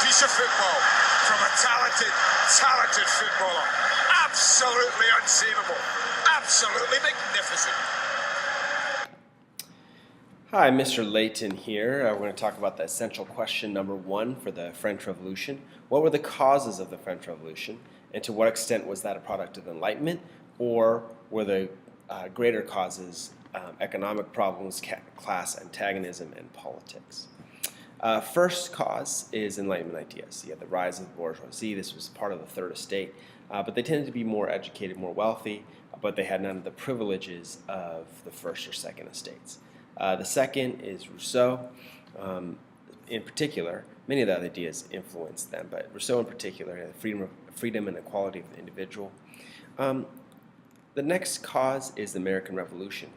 piece of football from a talented footballer. Absolutely unseemable. Absolutely magnificent. Hi, Mr. Leighton here. We're going to talk about the essential question number 1 for the French Revolution. What were the causes of the French Revolution, and to what extent was that a product of Enlightenment, or were the greater causes economic problems, class antagonism, and politics? First cause is Enlightenment ideas. You had the rise of the bourgeoisie. This was part of the Third Estate, but they tended to be more educated, more wealthy, but they had none of the privileges of the First or Second Estates. The second is Rousseau. In particular, many of the other ideas influenced them, but Rousseau in particular, freedom and equality of the individual. The next cause is the American Revolution.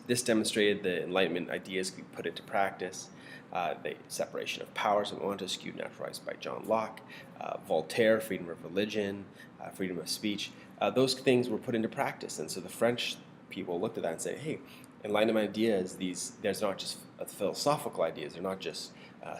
This demonstrated the Enlightenment ideas could be put into practice. The separation of powers of Montesquieu, naturalized by John Locke, Voltaire, freedom of religion, freedom of speech. Those things were put into practice, and so the French people looked at that and said, hey, Enlightenment ideas, there's not just philosophical ideas, they're not just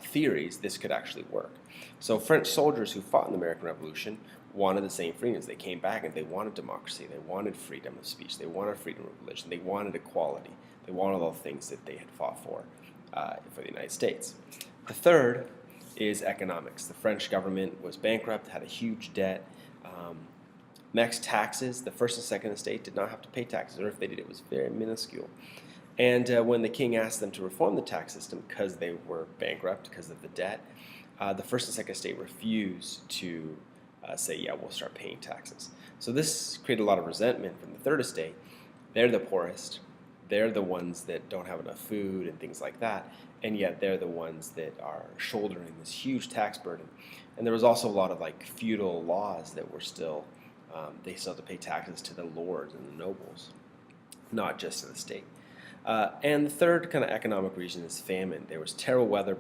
theories, this could actually work. So French soldiers who fought in the American Revolution wanted the same freedoms. They came back and they wanted democracy, they wanted freedom of speech, they wanted freedom of religion, they wanted equality, they wanted all the things that they had fought for the United States. The third is economics. The French government was bankrupt, had a huge debt. Next, taxes. The First and Second Estate did not have to pay taxes, or if they did, it was very minuscule. And when the king asked them to reform the tax system because they were bankrupt because of the debt, the First and Second Estate refused to say, yeah, we'll start paying taxes. So this created a lot of resentment from the Third Estate. They're the poorest. They're the ones that don't have enough food and things like that, and yet they're the ones that are shouldering this huge tax burden. And there was also a lot of feudal laws that were still they still had to pay taxes to the lords and the nobles, not just to the state. And the third kind of economic reason is famine. There was terrible weather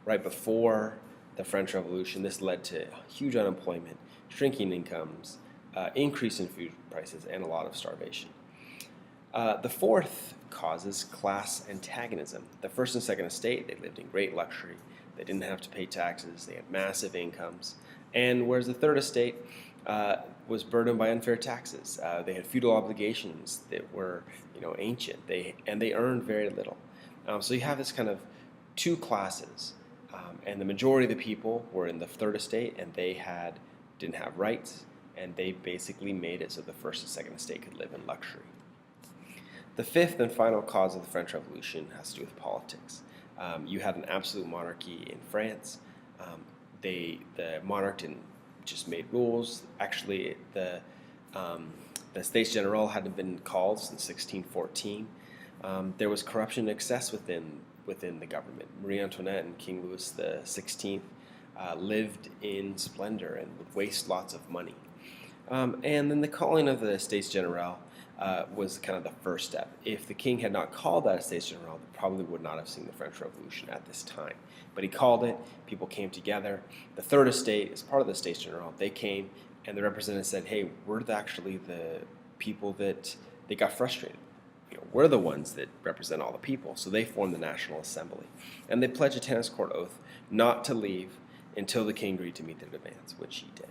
right before the French Revolution. This led to huge unemployment, shrinking incomes, increase in food prices, and a lot of starvation. The fourth cause is class antagonism. The First and Second Estate, they lived in great luxury. They didn't have to pay taxes. They had massive incomes. And whereas the Third Estate was burdened by unfair taxes. They had feudal obligations that were, ancient. They earned very little. So you have this kind of two classes, and the majority of the people were in the Third Estate, and they didn't have rights, and they basically made it so the First and Second Estate could live in luxury. The fifth and final cause of the French Revolution has to do with politics. You had an absolute monarchy in France. The monarch didn't just made rules. Actually, the States General hadn't been called since 1614. There was corruption and excess within the government. Marie Antoinette and King Louis XVI lived in splendor and would waste lots of money. And then the calling of the States General was kind of the first step. If the king had not called that a States General, they probably would not have seen the French Revolution at this time. But he called it, people came together. The Third Estate, as part of the States General, they came, and the representatives said, hey, we're actually the people that they got frustrated. We're the ones that represent all the people. So they formed the National Assembly. And they pledged a tennis court oath not to leave until the king agreed to meet their demands, which he did.